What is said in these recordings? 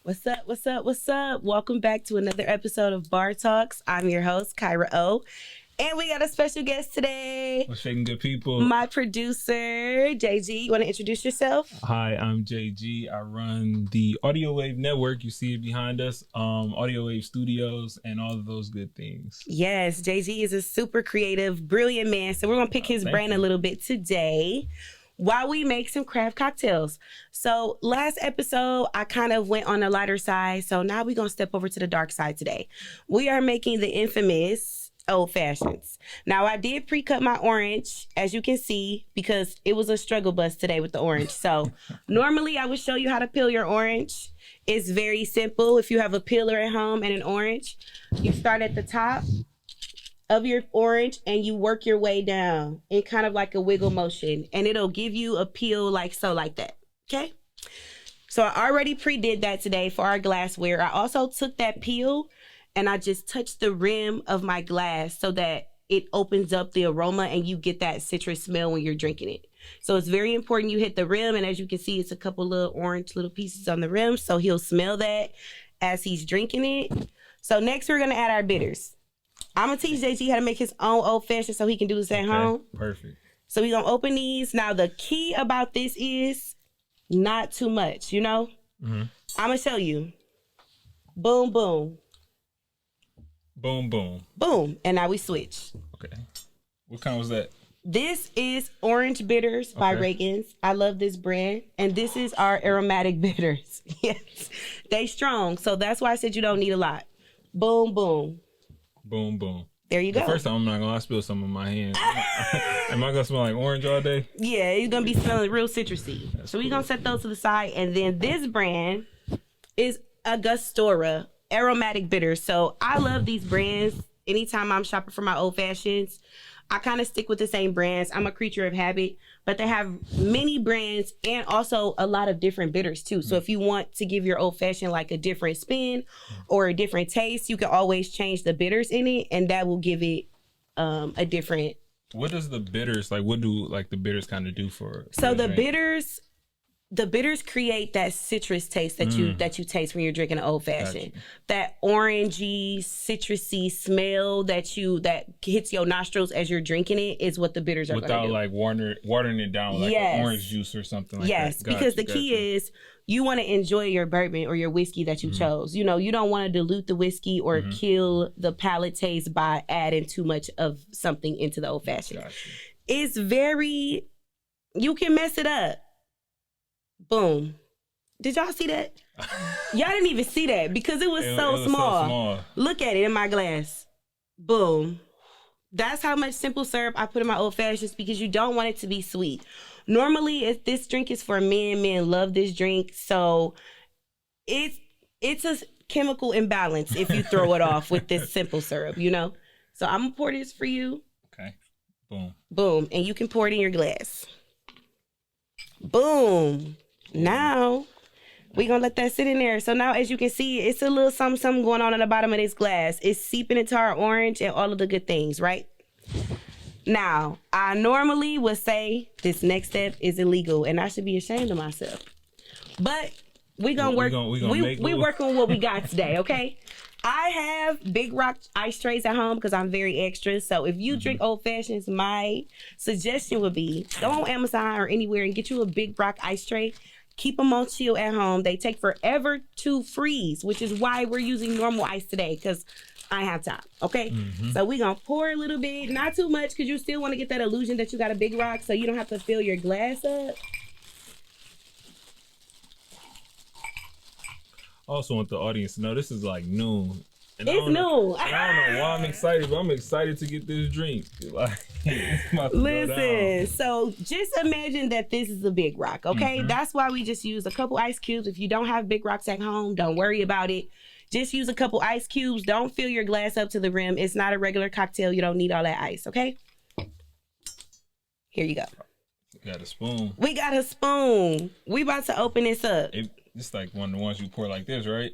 What's up? What's up? What's up? Welcome back to another episode of Bar Talks. I'm your host, Kyra O. And we got a special guest today. What's shaking, good people? My producer, JG. You want to introduce yourself? Hi, I'm JG. I run the Audio Wave Network. You see it behind us. Audio Wave Studios and all of those good things. Yes, JG is a super creative, brilliant man. So we're going to pick his brain a little bit today while we make some craft cocktails. So last episode, I kind of went on the lighter side. So now we're going to step over to the dark side today. We are making the infamous old fashions. Now I did pre-cut my orange, as you can see, because it was a struggle bus today with the orange. So normally I would show you how to peel your orange. It's very simple. If you have a peeler at home and an orange, you start at the top of your orange and you work your way down in kind of like a wiggle motion, and it'll give you a peel like so, like that. Okay, so I already pre-did that today for our glassware. I also took that peel and I just touched the rim of my glass so that it opens up the aroma and you get that citrus smell when you're drinking it. So it's very important you hit the rim, and as you can see, it's a couple little orange little pieces on the rim, so he'll smell that as he's drinking it. So next we're gonna add our bitters. I'm gonna teach JG how to make his own old fashioned so he can do this at home. Perfect. So we're gonna open these. Now the key about this is not too much, you know? Mm-hmm. I'm gonna show you. Boom, boom. Boom, boom. Boom. And now we switch. Okay. What kind was that? This is Orange Bitters by Reagan's. I love this brand. And this is our aromatic bitters. Yes. They strong. So that's why I said you don't need a lot. Boom, boom. Boom, boom. There you go. The first time, I'm not gonna lie, I spilled some in my hands. Am I gonna smell like orange all day? Yeah, it's gonna be smelling real citrusy. So we're gonna set those to the side. And then this brand is Angostura aromatic bitters. So I love these brands. Anytime I'm shopping for my old fashions, I kind of stick with the same brands. I'm a creature of habit, but they have many brands and also a lot of different bitters too. So if you want to give your old fashioned like a different spin or a different taste, you can always change the bitters in it, and that will give it a different. What does the bitters, like what do like the bitters kind of do for So the drink? bitters create that citrus taste that you taste when you're drinking an old fashioned. Gotcha. That orangey, citrusy smell that hits your nostrils as you're drinking it is what the bitters are going to do. Without like watering it down like orange juice or something like that. Yes, because the key is you want to enjoy your bourbon or your whiskey that you chose. You know, you don't want to dilute the whiskey or kill the palate taste by adding too much of something into the old fashioned. Gotcha. It's very, you can mess it up. Boom. Did y'all see that? Y'all didn't even see that because it was so small. Look at it in my glass. Boom. That's how much simple syrup I put in my old fashions because you don't want it to be sweet. Normally, if this drink is for men love this drink. So it's a chemical imbalance if you throw it off with this simple syrup, you know? So I'm gonna pour this for you. Okay. Boom. Boom. And you can pour it in your glass. Boom. Now we're gonna let that sit in there. So now, as you can see, it's a little something going on at the bottom of this glass. It's seeping into our orange and all of the good things, right? Now, I normally would say this next step is illegal and I should be ashamed of myself. But we're gonna work. We're working with what we got today, okay? I have Big Rock ice trays at home because I'm very extra. So if you drink old fashions, my suggestion would be go on Amazon or anywhere and get you a Big Rock ice tray. Keep them on chill at home. They take forever to freeze, which is why we're using normal ice today because I have time, okay? So we're going to pour a little bit, not too much because you still want to get that illusion that you got a Big Rock so you don't have to fill your glass up. I also want the audience to know this is like noon. And it's noon. I don't know why I'm excited, but I'm excited to get this drink. Like, listen, so just imagine that this is a Big Rock, okay? That's why we just use a couple ice cubes. If you don't have Big Rocks at home, don't worry about it. Just use a couple ice cubes. Don't fill your glass up to the rim. It's not a regular cocktail. You don't need all that ice, okay? Here you go. We got a spoon. We got a spoon. We about to open this up. It's like one of the ones you pour like this, right?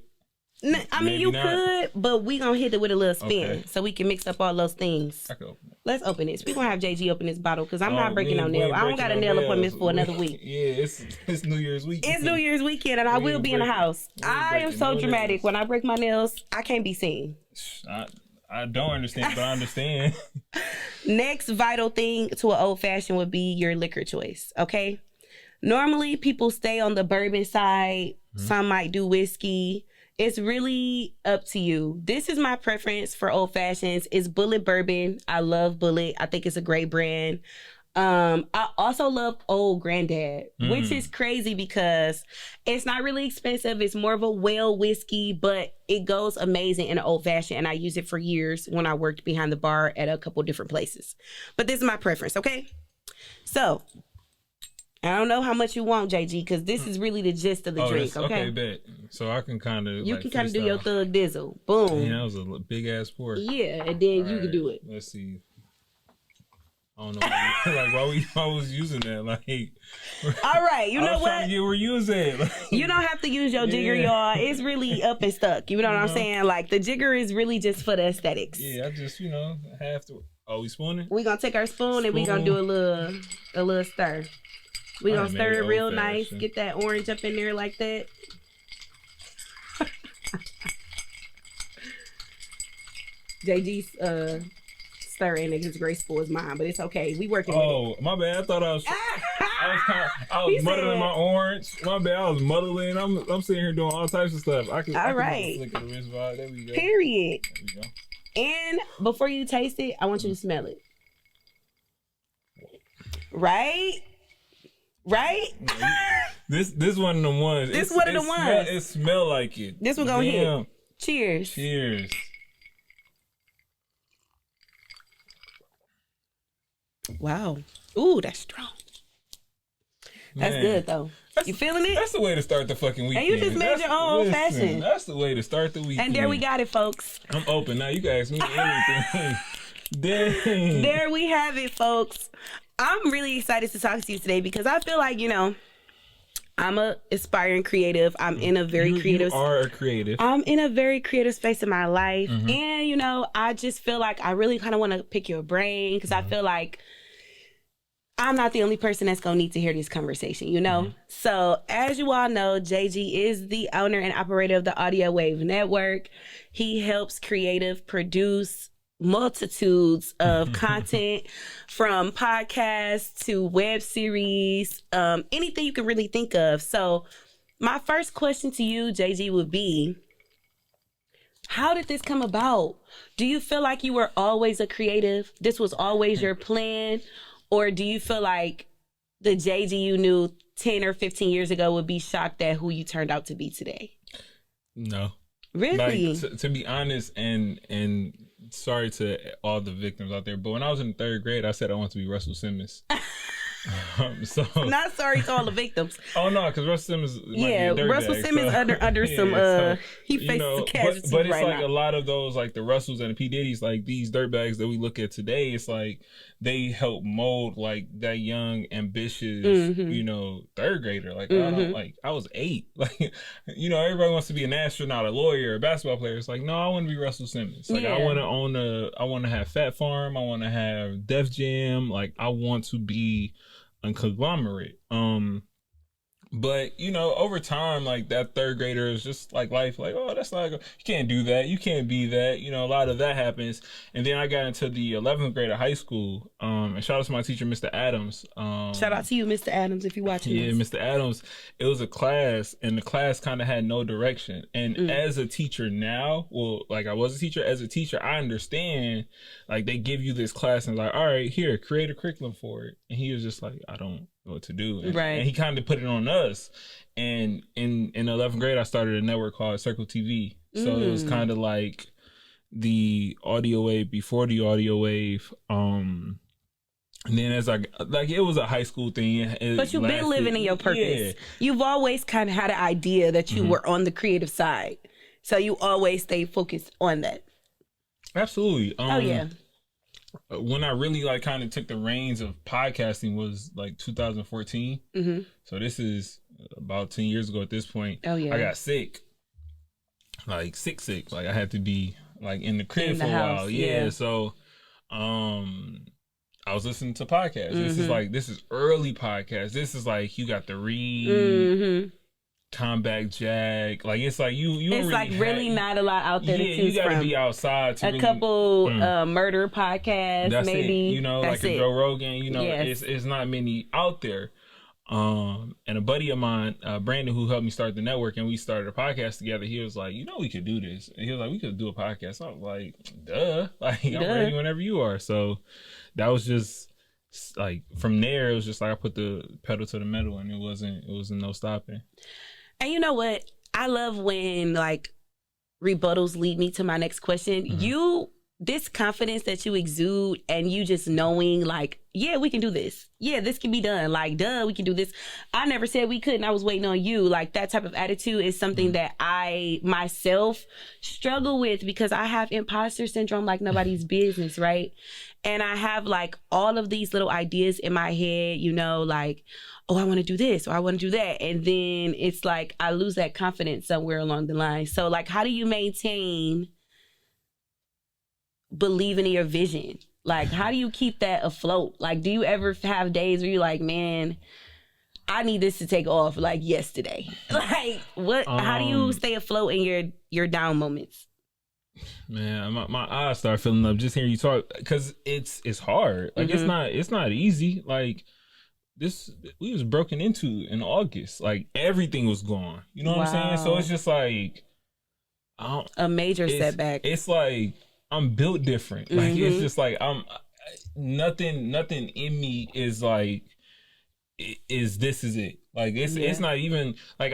I mean, you could, but we gonna hit it with a little spin so we can mix up all those things. I can open it. Let's open this. We're going to have JG open this bottle because I'm not breaking no we nail. ain't I don't got a nail appointment for another week. Yeah, it's New Year's weekend. It's New Year's weekend and I will be in the house. I am so dramatic. When I break my nails, I can't be seen. I don't understand, but I understand. Next vital thing to an old fashioned would be your liquor choice, okay? Normally, people stay on the bourbon side. Some might do whiskey. It's really up to you. This is my preference for old fashions. It's Bulleit Bourbon. I love Bulleit. I think it's a great brand. I also love Old Granddad, which is crazy because it's not really expensive. It's more of a well whiskey, but it goes amazing in an old fashioned. And I use it for years when I worked behind the bar at a couple different places. But this is my preference, okay? So I don't know how much you want, JG, because this is really the gist of the drink, okay? Okay, bet. So I can kind of You can kind of do your thug dizzle. Boom. Yeah, that was a big ass pour. Yeah, and then you can do it. Let's see. I don't know. Like, why was using that? Like, all right, you know what? Trying to get where you was at. Like, you don't have to use your jigger, y'all. It's really up and stuck. You know what I'm saying? Like, the jigger is really just for the aesthetics. Yeah, I just, have to. Oh, we spooning? We gonna take our spoon and we gonna do a little stir. We gonna stir it real nice. Get that orange up in there like that. JG's stirring ain't as graceful as mine, but it's okay. We working. Oh, my bad. I thought I was muddling my orange. My bad. I was muddling. I'm sitting here doing all types of stuff. I can look at the wrist vibe. There we go. Period. There we go. And before you taste it, I want you to smell it. Right? This one of the ones. This one of the ones. It smell like it. This one gonna hit. Cheers. Wow. Ooh, that's strong. That's good though. You feeling it? That's the way to start the fucking weekend. And you just made your own old fashioned. That's the way to start the weekend. And there we got it, folks. I'm open now. You can ask me anything. Dang. There we have it, folks. I'm really excited to talk to you today because I feel like, I'm a aspiring creative. I'm in a very creative. You are a creative. I'm in a very creative space in my life. And, I just feel like I really kind of want to pick your brain because I feel like I'm not the only person that's going to need to hear this conversation, So as you all know, JG is the owner and operator of the Audio Wave Network. He helps creative produce multitudes of content from podcasts to web series, anything you can really think of. So my first question to you, JG, would be, how did this come about? Do you feel like you were always a creative? This was always your plan? Or do you feel like the JG you knew 10 or 15 years ago would be shocked at who you turned out to be today? No. Really? Like, to be honest, and sorry to all the victims out there, but when I was in 3rd grade, I said I wanted to be Russell Simmons. So not sorry to all the victims. Oh no, because Russell Simmons. Russell Simmons under some. He faces casualty but it's right like now. A lot of those, like the Russells and the P Diddy's, like these dirtbags that we look at today. It's like they help mold like that young, ambitious, 3rd grader. Like I was 8. Like everybody wants to be an astronaut, a lawyer, a basketball player. It's like no, I want to be Russell Simmons. Like I want to I want to have Fat Farm. I want to have Def Jam. Like I want to be a conglomerate. But over time, like that 3rd grader is just like life, like, oh, that's like, you can't do that, you can't be that, a lot of that happens. And then I got into the 11th grade of high school, and shout out to my teacher, Mr. Adams. Shout out to you, Mr. Adams, if you're watching this. Mr. Adams. It was a class, and the class kind of had no direction. And as a teacher now, like I was a teacher, as a teacher, I understand, like they give you this class and like, all right, here, create a curriculum for it. And he was just like, I don't know what to do. And he kind of put it on us. And in 11th grade, I started a network called Circle TV. So it was kind of like the audio wave before the audio wave. And then as it was a high school thing. But you've been living in your purpose. Yeah. You've always kind of had an idea that you were on the creative side. So you always stay focused on that. Absolutely. Oh, yeah. When I really like kind of took the reins of podcasting was like 2014. So this is about 10 years ago at this point. Oh yeah. I got sick. Like sick. Like I had to be like in the crib for a while. Yeah. So I was listening to podcasts. This is early podcast. This is like you got the Reed, Combat Jack. Like it's like you. It's like really not a lot out there. Yeah, you gotta be outside to a couple murder podcasts. That's maybe it. You know, like a Joe Rogan. You know, it's not many out there. And a buddy of mine, Brandon, who helped me start the network, and we started a podcast together. He was like, we could do this. And he was like, we could do a podcast. I was like, duh. Like I'm ready whenever you are. So that was just like from there. It was just like I put the pedal to the metal, and it wasn't no stopping. And you know what? I love when like rebuttals lead me to my next question. This confidence that you exude and you just knowing like, yeah, we can do this. Yeah, this can be done. Like, duh, we can do this. I never said we couldn't. I was waiting on you. Like that type of attitude is something that I myself struggle with because I have imposter syndrome like nobody's business, right? And I have like all of these little ideas in my head, you know, like, oh, I want to do this or I want to do that. And then it's like I lose that confidence somewhere along the line. So like, how do you maintain believing in your vision? Like, how do you keep that afloat? Like, do you ever have days where you're like, man, I need this to take off like yesterday? Like, what? How do you stay afloat in your down moments? Man, my eyes start filling up just hearing you talk because it's hard. Like, it's not easy. Like we was broken into in August. Like everything was gone. You know what I'm saying? So it's just like a major setback. It's like I'm built different. Like it's just like nothing in me is like this is it. Like it's not even like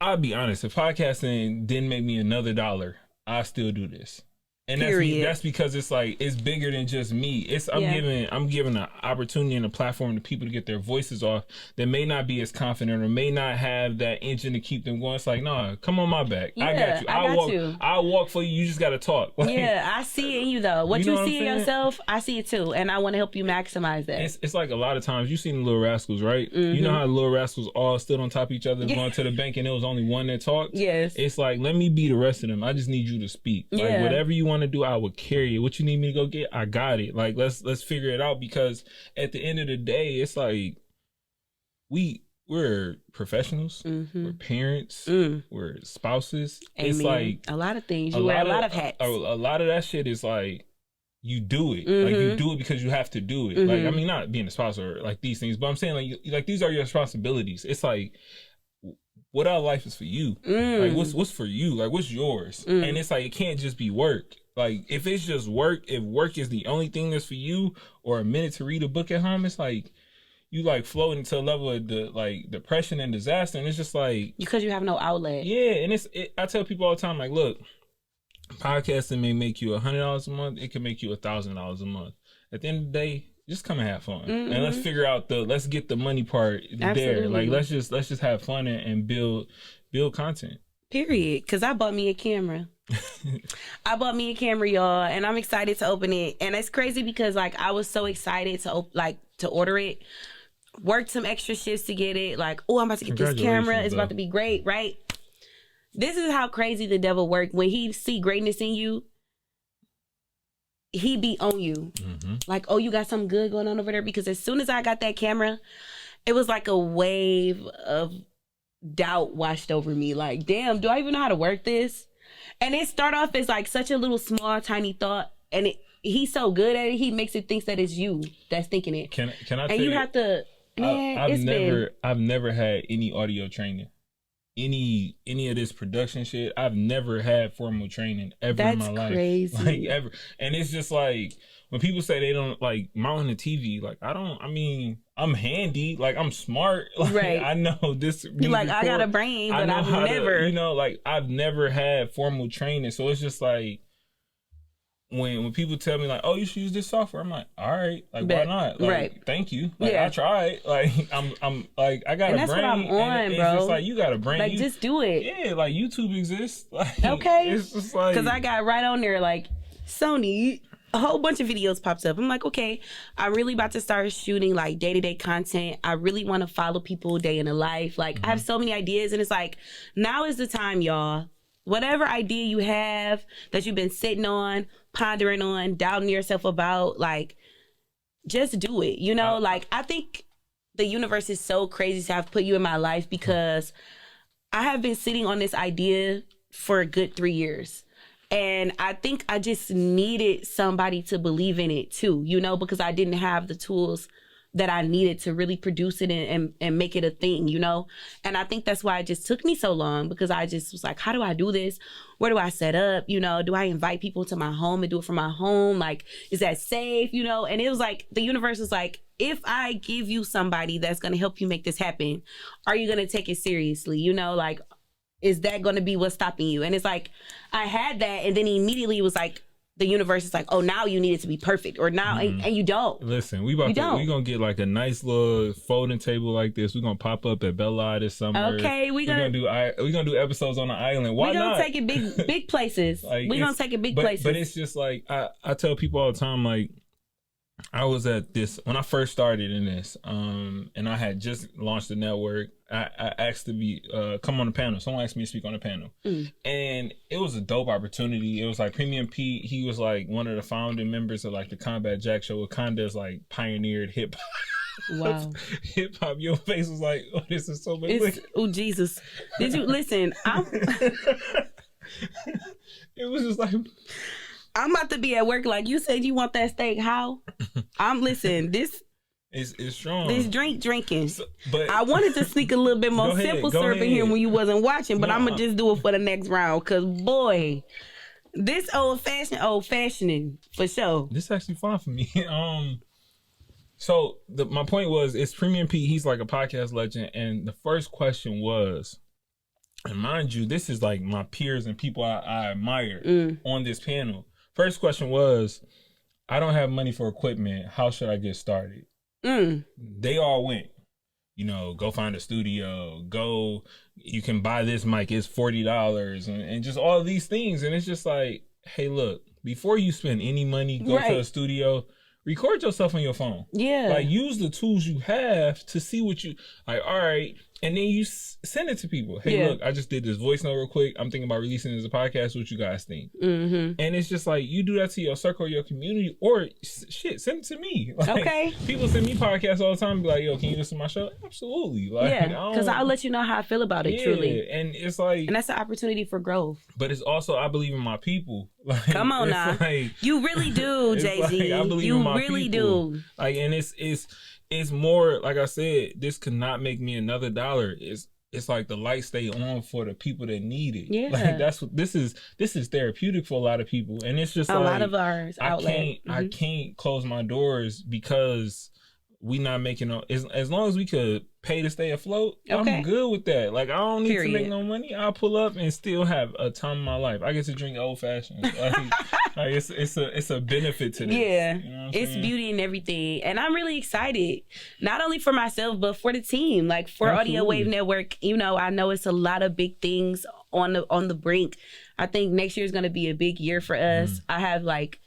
I'll be honest, if podcasting didn't make me another $1, I still do this. And that's because it's like it's bigger than just me. I'm giving an opportunity and a platform to people to get their voices off that may not be as confident or may not have that engine to keep them going. It's like, nah, come on my back. I got you. I'll walk for you. You just gotta talk. Like, I see it in you though. What you see in yourself, I see it too. And I want to help you maximize that. It's like a lot of times you've seen the Little Rascals, right? You know how the Little Rascals all stood on top of each other going to the bank and there was only one that talked? Yes. It's like, let me be the rest of them. I just need you to speak. Like whatever you want to do, I will carry it. What you need me to go get, I got it. Like let's figure it out, because at the end of the day, it's like we're professionals, we're parents, we're spouses. Amen. It's like a lot of things. You wear a lot of hats. A lot of that shit is like you do it. Like you do it because you have to do it. Like I mean, not being a spouse or like these things, but I'm saying like these are your responsibilities. It's like what our life is for you. Like what's for you? Like what's yours? And it's like it can't just be work. Like if it's just work, if work is the only thing that's for you, or a minute to read a book at home, it's like you like float into a level of like depression and disaster, and it's just like because you have no outlet. Yeah, and I tell people all the time, like, look, podcasting may make you $100 a month. It can make you $1,000 a month. At the end of the day, just come and have fun, and let's figure out let's get the money part there. Like let's just have fun and build build Period. Because I bought me a camera. I bought me a camera, y'all, and I'm excited to open it. And it's crazy because like I was so excited to order it, worked some extra shifts to get it. Like, oh, I'm about to get this camera. It's about to be great, right? This is how crazy the devil works. When he see greatness in you, he be on you. Like, oh, you got something good going on over there? Because as soon as I got that camera, it was like a wave of doubt washed over me. Like, damn, do I even know how to work this? And it start off as like such a little small tiny thought, and he's so good at it, he makes it think that it's you that's thinking it. Can I? And you have to. Man, I've never had any audio training, any of this production shit. I've never had formal training ever in my life. That's crazy. Like ever, and it's just like when people say they don't like mounting a TV. Like I mean, I'm handy. Like I'm smart. Like, right. I know this. Like I got a brain, but I've never. Like I've never had formal training. So it's just like when people tell me like, oh, you should use this software. I'm like, all right. Like why not? Like, right. Thank you. Like I tried. Like I'm like I got and a that's brain. What I'm on, and it's bro. just like you got a brain. Like just do it. Yeah. Like YouTube exists. Like, okay. It's just like because I got right on there like Sony. A whole bunch of videos pops up. I'm like, okay, I'm really about to start shooting like day-to-day content. I really want to follow people day in the life. Like I have so many ideas, and it's like, now is the time, y'all. Whatever idea you have that you've been sitting on, pondering on, doubting yourself about, like, just do it. You know, like, I think the universe is so crazy to have put you in my life because I have been sitting on this idea for a good 3 years. And I think I just needed somebody to believe in it too, you know, because I didn't have the tools that I needed to really produce it and make it a thing, you know? And I think that's why it just took me so long, because I just was like, how do I do this? Where do I set up? You know, do I invite people to my home and do it from my home? Like, is that safe? You know? And it was like, the universe was like, if I give you somebody that's going to help you make this happen, are you going to take it seriously? You know, like, is that going to be what's stopping you? And it's like, I had that, and then immediately it was like, the universe is like, oh, now you need it to be perfect, or now, and you don't. Listen, we gonna get like a nice little folding table like this. We're gonna pop up at Bella this summer. Okay, we're gonna do episodes on the island. Why not? We're gonna take it big places. Like, we're gonna take it big places. But it's just like, I tell people all the time, like, I was at this when I first started in this, and I had just launched the network. I asked to be come on the panel. Someone asked me to speak on the panel, and it was a dope opportunity. It was like Premium Pete. He was like one of the founding members of like the Combat Jack show. Wakanda's like pioneered hip hop. Wow, hip hop. Your face was like, oh, this is so much. Oh Jesus! Did you listen? It was just like, I'm about to be at work. Like, you said, you want that steak? How? Listen. This. It's strong. This drinking. So, but I wanted to sneak a little bit more simple syrup in here when you wasn't watching, but I'm gonna just do it for the next round. Cause boy, this old fashioning for sure. This is actually fun for me. So my point was, it's Premium Pete. He's like a podcast legend, and the first question was, and mind you, this is like my peers and people I admire on this panel. First question was, I don't have money for equipment. How should I get started? They all went, you know, go find a studio, you can buy this mic, it's $40, and just all these things. And it's just like, hey, look, before you spend any money, go to a studio, record yourself on your phone. Yeah. Like, use the tools you have to see what you, like, all right. And then you send it to people. Hey, look, I just did this voice note real quick. I'm thinking about releasing it as a podcast. What you guys think? And it's just like, you do that to your circle, your community, or shit, send it to me. Like, okay. People send me podcasts all the time and be like, yo, can you listen to my show? Absolutely. Like, because I'll let you know how I feel about it, truly. And it's like... And that's an opportunity for growth. But it's also, I believe in my people. Like, come on now. Like, you really do, Jay-Z. Like, I believe in my people. You really do. Like, and it's more, like I said, this could not make me another dollar. It's like the light stay on for the people that need it. Yeah. Like, that's what this is therapeutic for a lot of people. And it's just a lot of ours outlet. I can't close my doors because we not making as long as we could pay to stay afloat, I'm good with that. Like, I don't need to make no money. I'll pull up and still have a time of my life. I get to drink old fashioned. Like it's a benefit to this. Yeah, you know it's beauty and everything, and I'm really excited, not only for myself but for the team. Like, for Audio Wave Network, you know, I know it's a lot of big things on the brink. I think next year is going to be a big year for us. I have like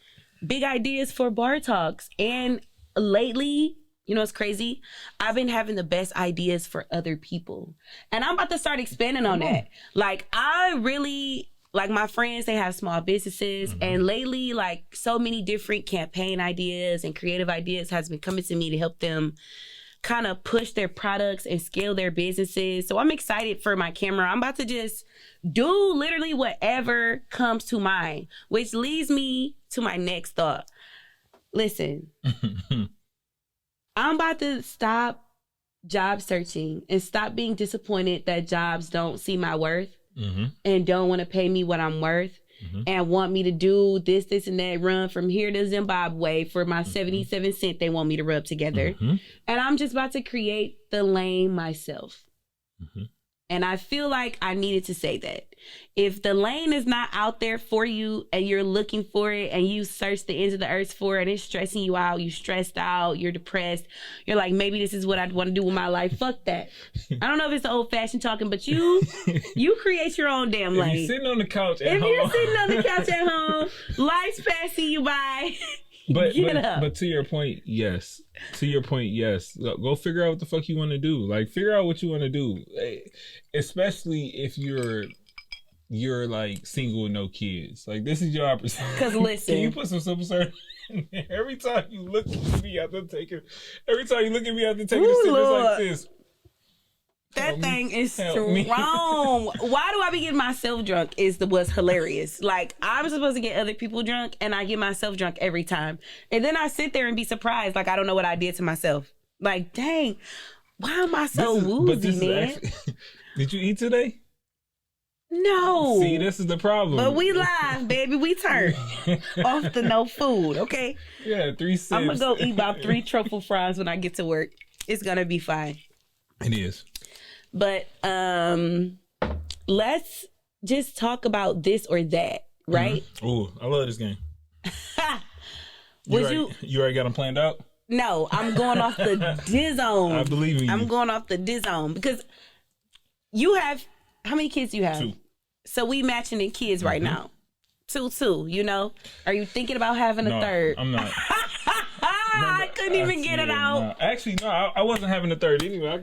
big ideas for Bar Talks, and lately, you know, it's crazy, I've been having the best ideas for other people. And I'm about to start expanding on that. Like, I really, like, my friends, they have small businesses. And lately, like, so many different campaign ideas and creative ideas has been coming to me to help them kind of push their products and scale their businesses. So I'm excited for my camera. I'm about to just do literally whatever comes to mind, which leads me to my next thought. Listen. I'm about to stop job searching and stop being disappointed that jobs don't see my worth and don't want to pay me what I'm worth and want me to do this, and that, run from here to Zimbabwe for my 77 cents they want me to rub together. And I'm just about to create the lane myself. And I feel like I needed to say that. If the lane is not out there for you and you're looking for it and you search the ends of the earth for it and it's stressing you out, you stressed out, you're depressed, you're like, maybe this is what I'd want to do with my life. Fuck that. I don't know if it's the old fashioned talking, but you create your own damn lane. If you're sitting on the couch at home. If you're sitting on the couch at home, life's passing you by. But to your point, yes. Go figure out what the fuck you want to do. Like, figure out what you want to do. Especially if you're you're like single with no kids. Like this is your opportunity. Because listen, can you put some simple syrup in there? Every time you look at me after taking, it's like this. That thing is strong. Why do I be getting myself drunk was hilarious. Like, I'm supposed to get other people drunk, and I get myself drunk every time. And then I sit there and be surprised, like, I don't know what I did to myself. Like, dang, why am I so woozy, man? Did you eat today? No. See, this is the problem. But we live, baby. We turn off the no food, okay? Yeah, 3 sips. I'm going to go eat about 3 truffle fries when I get to work. It's going to be fine. It is. But let's just talk about this or that, right? Mm-hmm. Ooh, I love this game. You already got them planned out? No, I'm going off the Dizone. I believe in you. I'm going off the Dizone because you have, how many kids do you have? 2. So we matching in kids right now. 2, you know? Are you thinking about having a third? I'm not. I couldn't even get it out. No. Actually, no, I wasn't having a third anyway. I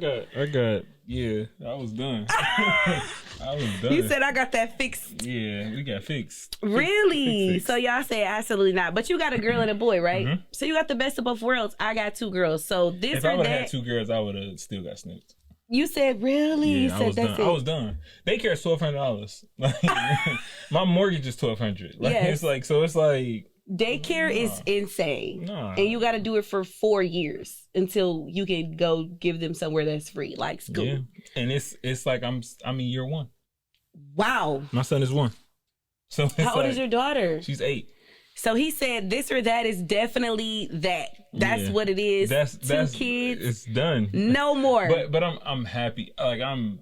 was done. I was done. You said I got that fixed. Yeah, we got fixed. Really? Fixed. So y'all say absolutely not. But you got a girl and a boy, right? Mm-hmm. So you got the best of both worlds. I got 2 girls. So this if or I would that. have had 2 girls, I would have still got snooped. You said really? Yeah, you said I was that's done. it. I was done. Daycare is $1,200. Like, my mortgage is $1,200. Like Yes. it's like daycare is insane. Nah. And you got to do it for 4 years until you can go give them somewhere that's free, like school. Yeah. And it's like I'm in year 1. Wow. My son is 1. So it's How old is your daughter? She's 8. So he said this or that is definitely that. That's what it is. That's 2 kids. It's done. No more. But I'm happy. Like I'm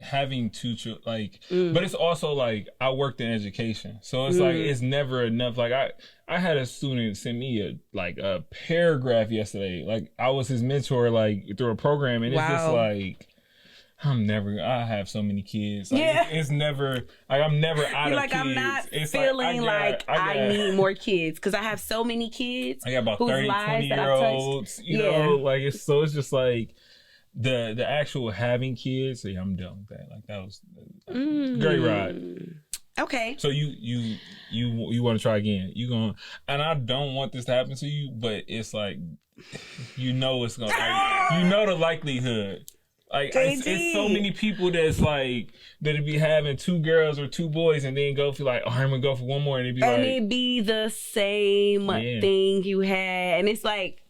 having 2 children. Like, but it's also like I worked in education, so it's like it's never enough. Like I had a student send me a paragraph yesterday. Like I was his mentor, like through a program, and it's just like. I have so many kids. Like, yeah. It's never, like, I'm never out of like, kids. I'm not it's feeling like I need more kids because I have so many kids. I got about 30, 20-year-olds, you know, like, it's just like the actual having kids. Yeah, I'm done with that. Like, that was a great ride. Okay. So you want to try again. And I don't want this to happen to you, but it's like, it's going to, like, the likelihood. Like it's so many people that's like that'd be having 2 girls or 2 boys and then go for like, I'm gonna go for 1 more, and it'd be like, it'd be the same thing you had, and it's like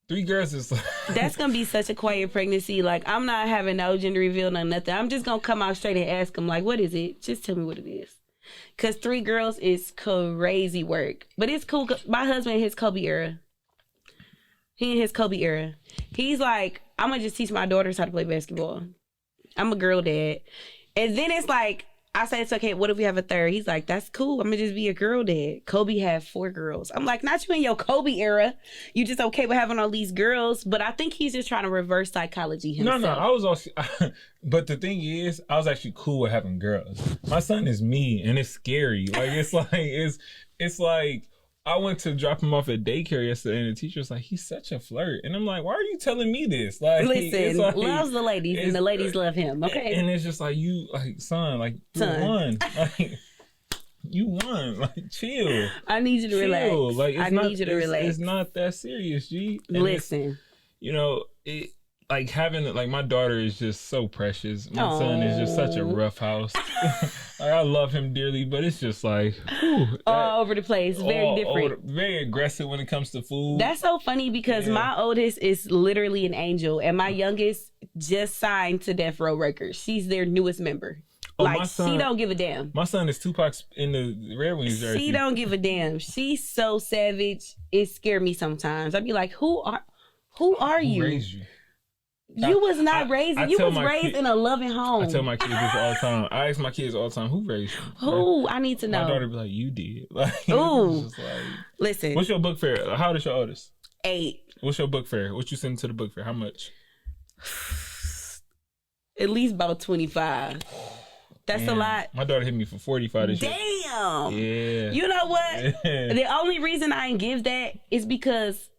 3 girls is like that's gonna be such a quiet pregnancy. Like I'm not having no gender reveal, no nothing. I'm just gonna come out straight and ask them like, what is it? Just tell me what it is. Cause 3 girls is crazy work, but it's cool. My husband in his Kobe era. He in his Kobe era. He's like, I'm gonna just teach my daughters how to play basketball. I'm a girl dad. And then it's like, I say, it's okay, what if we have a third? He's like, that's cool. I'm gonna just be a girl dad. Kobe had 4 girls. I'm like, not you in your Kobe era. You just okay with having all these girls. But I think he's just trying to reverse psychology himself. No, I was also, but the thing is, I was actually cool with having girls. My son is me, and it's scary. Like, it's like, I went to drop him off at daycare yesterday, and the teacher was like, he's such a flirt. And I'm like, why are you telling me this? Like, listen, loves the ladies, and the ladies love him, okay? And it's just like, you won. Like, you won. Like, chill. I need you to relax. Like, I need you to relax. It's not that serious, G. And listen. Like having, like, my daughter is just so precious. My son is just such a rough house. Like, I love him dearly, but it's just like all over the place. Very different. Very aggressive when it comes to food. That's so funny because my oldest is literally an angel, and my youngest just signed to Death Row Records. She's their newest member. Like, she don't give a damn. My son is Tupac's in the Red Wings jersey. She don't give a damn. She's so savage. It scared me sometimes. I'd be like, who are you? Who raised you? You was not raised. You was raised in a loving home. I tell my kids this all the time. I ask my kids all the time, who raised you? Who? Like, I need to know. My daughter be like, you did. Like, ooh. Just like, listen. What's your book fair? How old is your oldest? 8. What's your book fair? What you send to the book fair? How much? At least about 25. That's a lot. My daughter hit me for 45 this year. Damn. Yeah. You know what? The only reason I didn't give that is because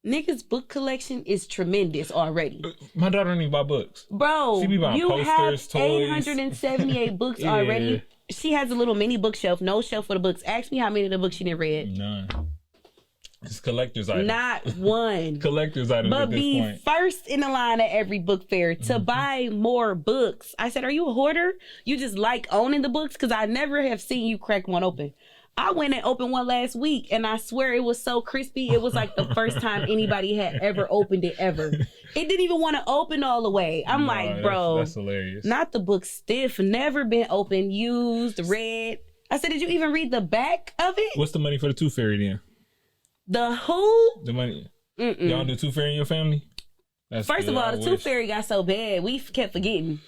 Niggas' book collection is tremendous already. My daughter don't even buy books. Bro, She be buying you posters, have toys. 878 books Yeah. already. She has a little mini bookshelf, no shelf for the books. Ask me how many of the books she didn't read. None. It's collector's items. Not one. Collector's items But at this be point. first in the line at every book fair to buy more books. I said, are you a hoarder? You just like owning the books? Because I never have seen you crack one open. I went and opened one last week, and I swear it was so crispy. It was like the first time anybody had ever opened it ever. It didn't even want to open all the way. I'm like, bro, that's hilarious. not the book stiff, never been opened, used, read. I said, did you even read the back of it? What's the money for the Tooth Fairy then? The who? The money. Y'all do Tooth Fairy in your family? That's First good. of all, the Tooth Fairy got so bad, we kept forgetting.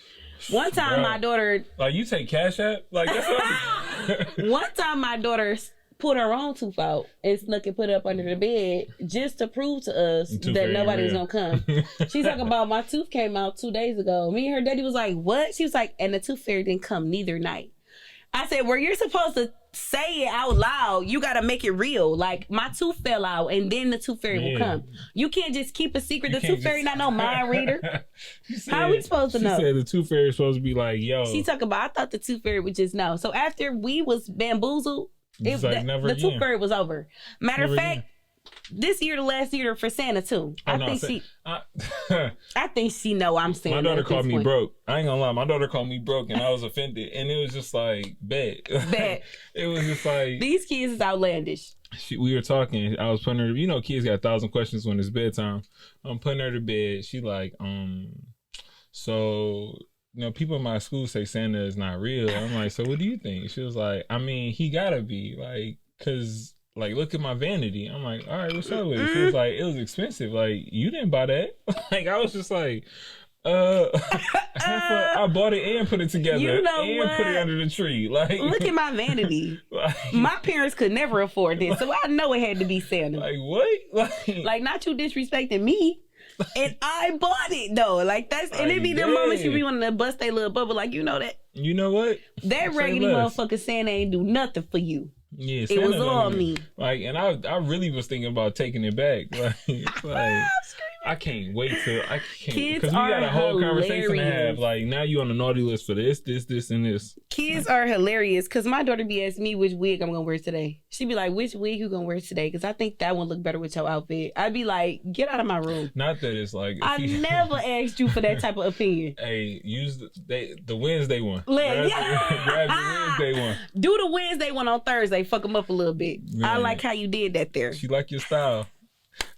One time, my daughter. Like, you take Cash App? Like, that's what One time, my daughter pulled her own tooth out and snuck and put it up under the bed just to prove to us Tooth that Fairy nobody was real. gonna come. She's talking about my tooth came out 2 days ago. Me and her daddy was like, "What?" She was like, "And the Tooth Fairy didn't come neither night." I said, "Well, you're supposed to say it out loud. You got to make it real. Like, my tooth fell out, and then the Tooth Fairy will come. You can't just keep a secret. The Tooth Fairy not no mind reader. How are we supposed to know?" She said the Tooth Fairy is supposed to be like, yo. She talking about, I thought the Tooth Fairy would just know. So after we was bamboozled, It's like, never the again. Tooth Fairy was over. Matter of Never fact, this year the last year for Santa too. I think she know I'm Santa. My daughter at this called me point. broke. I ain't gonna lie. My daughter called me broke, and I was offended. And it was just like, bet. Bet. It was just like, These kids is outlandish. we were talking. I was putting her. You know, kids got 1,000 questions when it's bedtime. I'm putting her to bed. She like, so. You know, people in my school say Santa is not real. I'm like, so what do you think? She was like, I mean, he gotta be, like, cause like, look at my vanity. I'm like, all right, what's up with it? She was like, it was expensive. Like, you didn't buy that. Like, I was just like, I bought it and put it together, You know and what? put it under the tree. Like, Look at my vanity. like, My parents could never afford this, so I know it had to be Santa. like what? Like, not you disrespecting me. And I bought it though. Like, that's and it be the Like, moments you dang. be wanting to bust their little bubble. Like, you know that You know what? that Say raggedy less. motherfucker Santa ain't do nothing for you. Yeah, It Santa was don't all even- me. Like, and I really was thinking about taking it back. Like I can't wait till I can't Kids because we got a are whole conversation to have. hilarious. Like, now you on the naughty list for this, and this. Kids are hilarious because my daughter be asking me which wig I'm gonna wear today. She be like, "Which wig you gonna wear today?" Because I think that one look better with your outfit. I'd be like, "Get out of my room." Not that it's like I never asked you for that type of opinion. Hey, use the Wednesday one. Look, Grab the Wednesday one. Do the Wednesday one on Thursday. Fuck them up a little bit. I Man. like how you did that there. She like your style.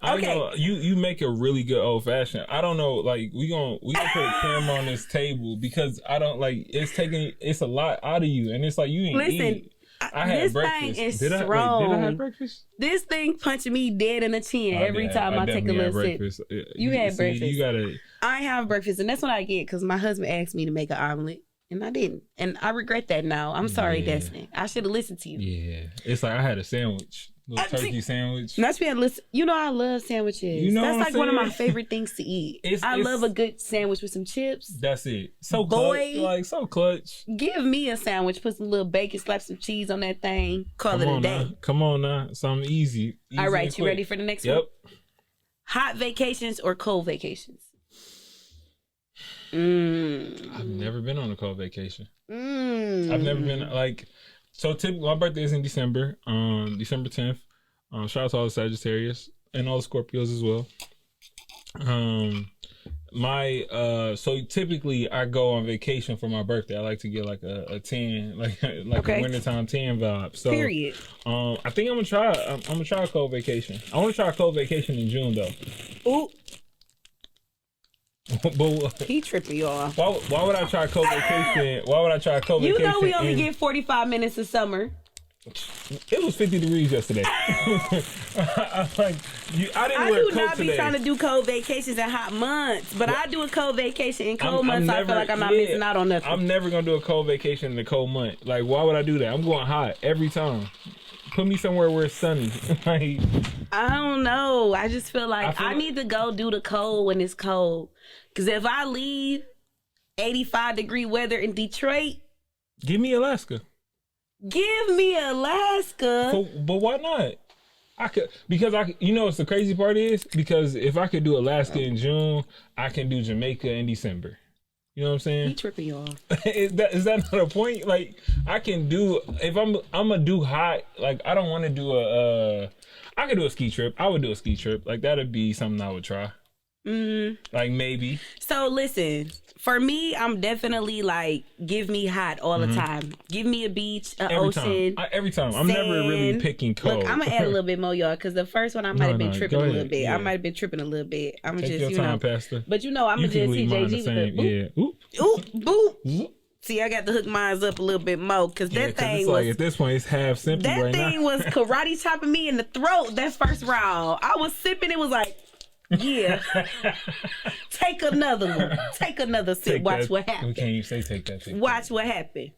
I Okay. know you make a really good old fashioned. I don't know, like we gonna put a camera on this table because I don't like it's a lot out of you, and it's like you ain't Listen, eat. I had this breakfast. thing is did I strong. have breakfast? This thing punching me dead in the chin every time I take a definitely had little sip. breakfast. You had See, breakfast. You gotta. I have breakfast, and that's what I get because my husband asked me to make an omelet, and I didn't, and I regret that now. I'm sorry, Yeah. Destiny. I should have listened to you. Yeah, it's like I had a sandwich, little I see- turkey sandwich. Not to be listen. You know I love sandwiches. You know That's what I'm like one of my saying? favorite things to eat. It's- I it's- love a good sandwich with some chips. That's it. So Boy. clutch, like so clutch. Give me a sandwich, put some little bacon, slap some cheese on that thing, call Come it a on day. now, come on now, something easy. All right, and you quick. ready for the next one? Yep. Hot vacations or cold vacations? I've never been on a cold vacation. I've never been like so. Typically, my birthday is in December, December 10th. Shout out to all the Sagittarius and all the Scorpios as well. So typically I go on vacation for my birthday. I like to get like a tan, like Okay. a wintertime tan vibe. So Period. I think I'm gonna try a cold vacation. I want to try a cold vacation in June though. Ooh, But he tripping y'all. why would I try a cold vacation? Why would I try a cold You vacation? know we only in- get 45 minutes of summer. It was 50 degrees yesterday. I didn't I wear a do coat not be today. trying to do cold vacations in hot months, but I do a cold vacation in cold months. I feel never- like I'm not missing out on nothing. I'm never gonna do a cold vacation in a cold month. Like, why would I do that? I'm going hot every time. Put me somewhere where it's sunny. Like, I don't know. I just feel like I I feel- need to go do the cold when it's cold. Because if I leave 85-degree weather in Detroit, give me Alaska. give me Alaska. But why not? I could, because you know what's the crazy part is? Because if I could do Alaska in June, I can do Jamaica in December. You know what I'm saying? He tripping y'all. Is that not a point? Like, I can do, if I'm gonna do hot, like, I don't want to do I could do a ski trip. I would do a ski trip. Like, that'd be something I would try. Like, maybe. So listen, for me, I'm definitely like, give me hot all the time. Give me a beach, an ocean. Every time. I'm sand. never really picking cold. Look, I'm gonna add a little bit more, y'all, because the first one I might have been tripping a little bit. Yeah. I might have been tripping a little bit. I'm Take just, your you time, know. Pastor. But you know, I'm gonna just TJG with the boop, Yeah. Oop. oop, boop. See, I got to hook mine up a little bit more because that thing it's was. Like, at this point, it's half simple That right thing now. was karate chopping me in the throat that first round. I was sipping. It was like, yeah. Take another one. Take another sip. Watch what We happens. can't even say take that. Watch what happened.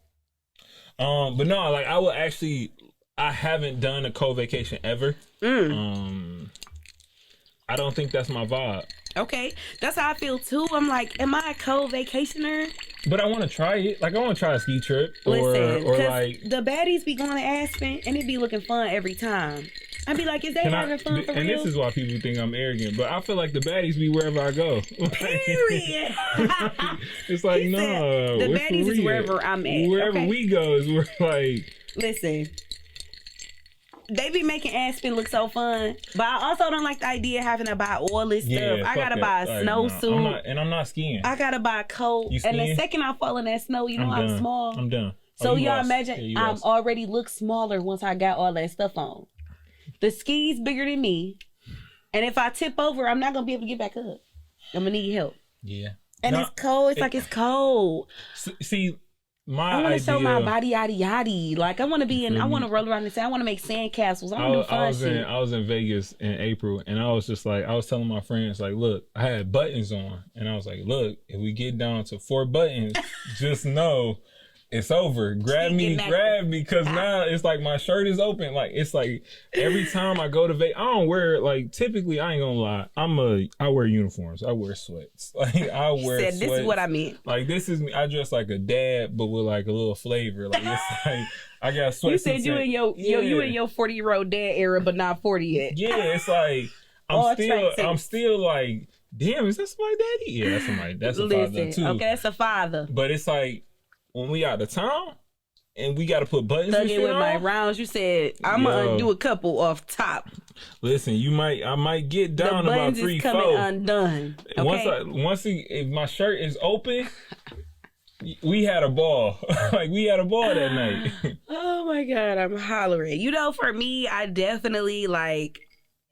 But no, like, I will actually. I haven't done a cold vacation ever. I don't think that's my vibe. Okay, that's how I feel too. I'm like, am I a cold vacationer? But I want to try it. Like, I want to try a ski trip, Listen, or 'cause like. the baddies be going to Aspen and it be looking fun every time. I'd be like, is they having fun for and real? this is why people think I'm arrogant, but I feel like the baddies be wherever I go. Period. It's like, He no, said, the where's baddies is we wherever at? I'm at. Wherever okay? we go is where, like. Listen, they be making Aspen look so fun, but I also don't like the idea of having to buy all this stuff. I gotta buy a snowsuit. I'm not skiing. I gotta buy a coat. You And the skiing? second I fall in that snow, you know I'm done. small. I'm done. So you y'all lost. imagine Yeah, you I'm lost. already look smaller once I got all that stuff on. The ski's bigger than me. And if I tip over, I'm not gonna be able to get back up. I'm gonna need help. Yeah. And it's cold. It's like it's cold. See, my I want to idea, show my body yaddy yaddy. Like I want to be in. I want to roll around and say I want to make sand castles. I want to do fun shit. I was in Vegas in April, and I was just like, I was telling my friends, like, look, I had buttons on, and I was like, look, if we get down to 4 buttons, just know it's over. Grab me, because now it's like my shirt is open. Like, it's like every time I go to Vegas, I don't wear, like, typically, I ain't gonna lie, I wear uniforms. I wear sweats. Like, I wear Said, sweats. this is what I meant. Like, this is me. I dress like a dad, but with like a little flavor. Like, it's like I got sweats. You said you in your 40-year-old dad era, but not 40 yet. Yeah, it's like I'm still like, damn, is that somebody daddy? Yeah, that's somebody. That's a father too. Okay, that's a father. But it's like when we out of town and we got to put buttons. Thug it with my rounds. You said I'm gonna undo a couple off top. Listen, I might get down about 3-4. The buttons is coming undone. Okay? If my shirt is open, we had a ball. Like, we had a ball that night. Oh my God, I'm hollering. You know, for me, I definitely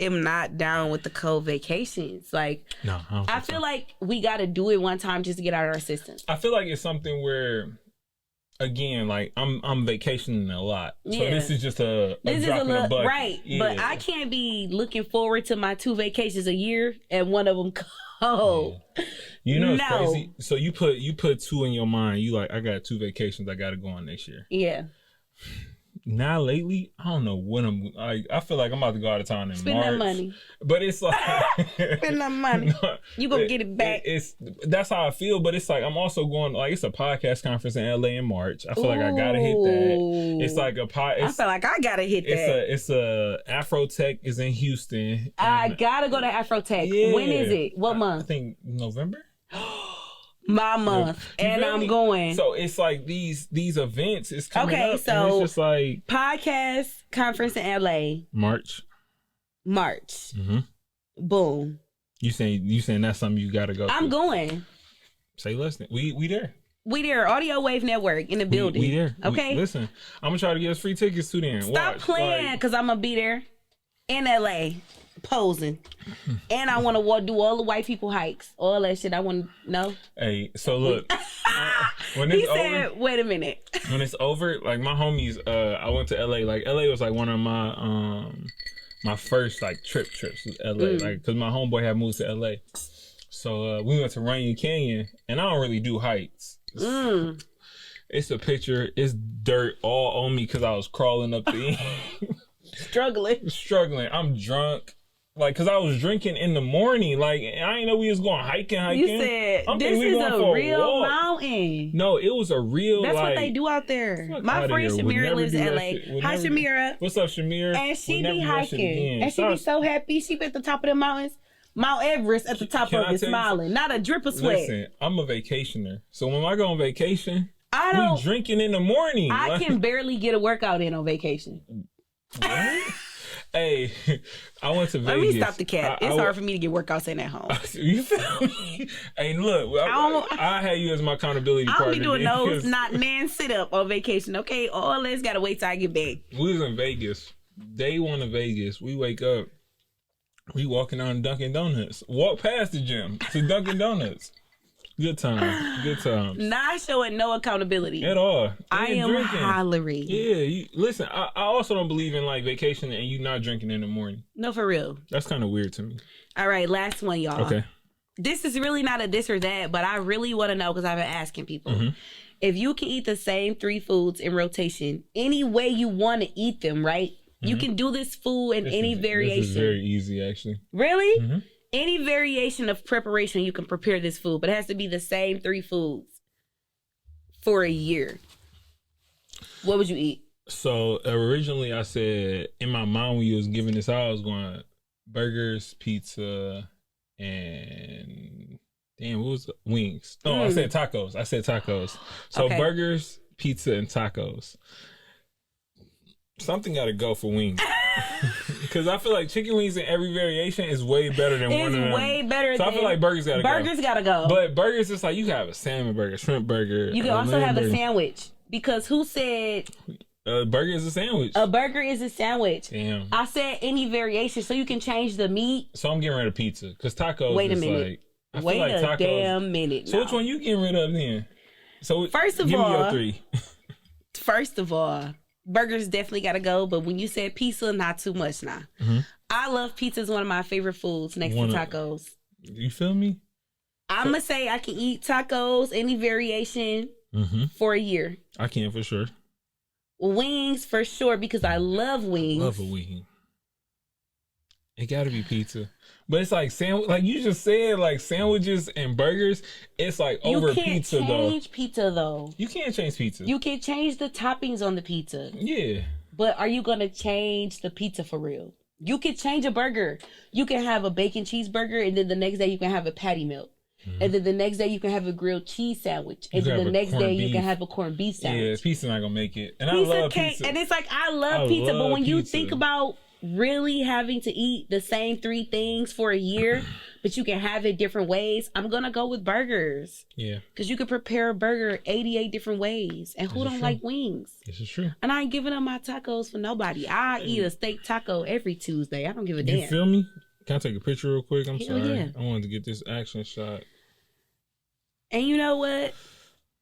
am not down with the cold vacations. Like, no, I feel like we got to do it one time just to get out of our system. I feel like it's something where, again, like I'm vacationing a lot, so this is just a drop in the bucket, right? Yeah. But I can't be looking forward to my 2 vacations a year and one of them cold. Yeah. You know, it's crazy. So you put 2 in your mind. You like, I got 2 vacations I got to go on next year. Yeah. Now lately, I don't know when I feel like I'm about to go out of town in Spend March. that money. But it's like spend that money. You gonna get it back. That's how I feel. But it's like I'm also going, like, it's a podcast conference in LA in March. I feel like I gotta hit that. It's like I feel like I gotta hit that. It's a Afrotech is in Houston. I gotta go to Afrotech. Yeah. When is it? What month? I think November. My month, and I'm going. So it's like these events is coming up. So and it's just like podcast conference in LA, March. Mm-hmm. Boom. You saying that's something you gotta go? I'm going. Say less than we there. We there. Audio Wave Network in the building. We there. Okay. Listen, I'm gonna try to get us free tickets to them. Stop playing, because I'm gonna be there in LA. Posing, and I want to do all the white people hikes, all that shit. I want to know. Hey, so look, when it's over, wait a minute. When it's over, like my homies, I went to LA. Like LA was like one of my my first like trips with LA, like because my homeboy had moved to LA. So we went to Runyon Canyon, and I don't really do heights. It's a picture. It's dirt all on me because I was crawling up the struggling. I'm drunk. Like, cause I was drinking in the morning. Like, I didn't know we was going hiking. You said this is a real mountain. No, it was a real. That's like, what they do out there. My friend Shamira lives in LA. Hi, Shamira. What's up, Shamira? And she be hiking, and she be so happy. She be at the top of the mountains. Mount Everest at the top of it, smiling, not a drip of sweat. Listen, I'm a vacationer, so when I go on vacation, we drinking in the morning. I can barely get a workout in on vacation. What? Hey, I went to Vegas. Let me stop the cap. It's hard for me to get workouts in at home. You feel me? Hey, look, I had you as my accountability partner. I don't be doing those not man sit up on vacation. Okay, all this gotta wait till I get back. We was in Vegas. Day one of Vegas. We wake up. We walking on Dunkin' Donuts. Walk past the gym to Dunkin' Donuts. Good time. Good times. Not showing no accountability. At all. I am hollering. Yeah. Listen, I also don't believe in like vacation and you not drinking in the morning. No, for real. That's kind of weird to me. All right, last one, y'all. Okay. This is really not a this or that, but I really want to know because I've been asking people. Mm-hmm. If you can eat the same 3 foods in rotation, any way you want to eat them, right? You can do this food in any variation. This is very easy, actually. Really? Mm-hmm. Any variation of preparation, you can prepare this food, but it has to be the same 3 foods for a year. What would you eat? So originally I said, in my mind when you was giving this out, I was going burgers, pizza, and what was it? Wings. No, I said tacos. So Okay. burgers, pizza, and tacos. Something got to go for wings. Because I feel like chicken wings in every variation is way better than one of them. It's way better so than... I feel like burgers got to go. Burgers got to go. But burgers, it's like you can have a salmon burger, shrimp burger. You can also have a sandwich. Because who said... A burger is a sandwich. A burger is a sandwich. Damn. I said any variation so you can change the meat. So I'm getting rid of pizza. Because tacos Wait a is minute. like... I Wait feel like a tacos, damn minute. So which one you getting rid of then? So First of give all... me your 3. First of all... Burgers definitely got to go, but when you said pizza, not too much now. Mm-hmm. I love pizza. It's one of my favorite foods next to tacos. You feel me? I'm going to say I can eat tacos, any variation, for a year. I can for sure. Wings for sure, because I love wings. Love a wing. It got to be pizza. But it's like like you just said, like sandwiches and burgers, it's like over pizza though. You can't change pizza though. You can't change pizza. You can change the toppings on the pizza. Yeah. But are you going to change the pizza for real? You can change a burger. You can have a bacon cheeseburger, and then the next day you can have a patty melt. And then the next day you can have a grilled cheese sandwich. And then the next day you can have a corned beef sandwich. Yeah, pizza not going to make it. And pizza I love can't, pizza. And it's like, I love pizza, but when you think about really having to eat the same 3 things for a year, but you can have it different ways, I'm going to go with burgers. Yeah. Because you can prepare a burger 88 different ways. And who don't like wings? This is true. And I ain't giving up my tacos for nobody. I eat a steak taco every Tuesday. I don't give a damn. You feel me? Can I take a picture real quick? I'm sorry. Yeah. I wanted to get this action shot. And you know what?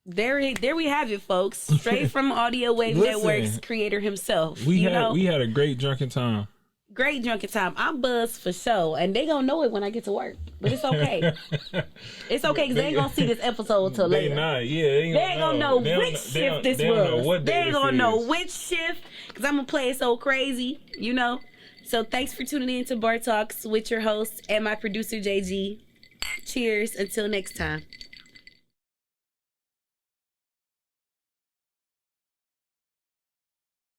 There we have it, folks. Straight from Audio Wave Network's creator himself. We had a great drunken time. Great drunken time. I'm buzzed for sure, and they gonna know it when I get to work. But it's okay. It's okay because they ain't gonna see this episode till later. They not. Yeah, they ain't gonna know which shift this was. They ain't gonna know which shift because I'm gonna play it so crazy, you know. So thanks for tuning in to Bar Talks with your host and my producer JG. Cheers. Until next time.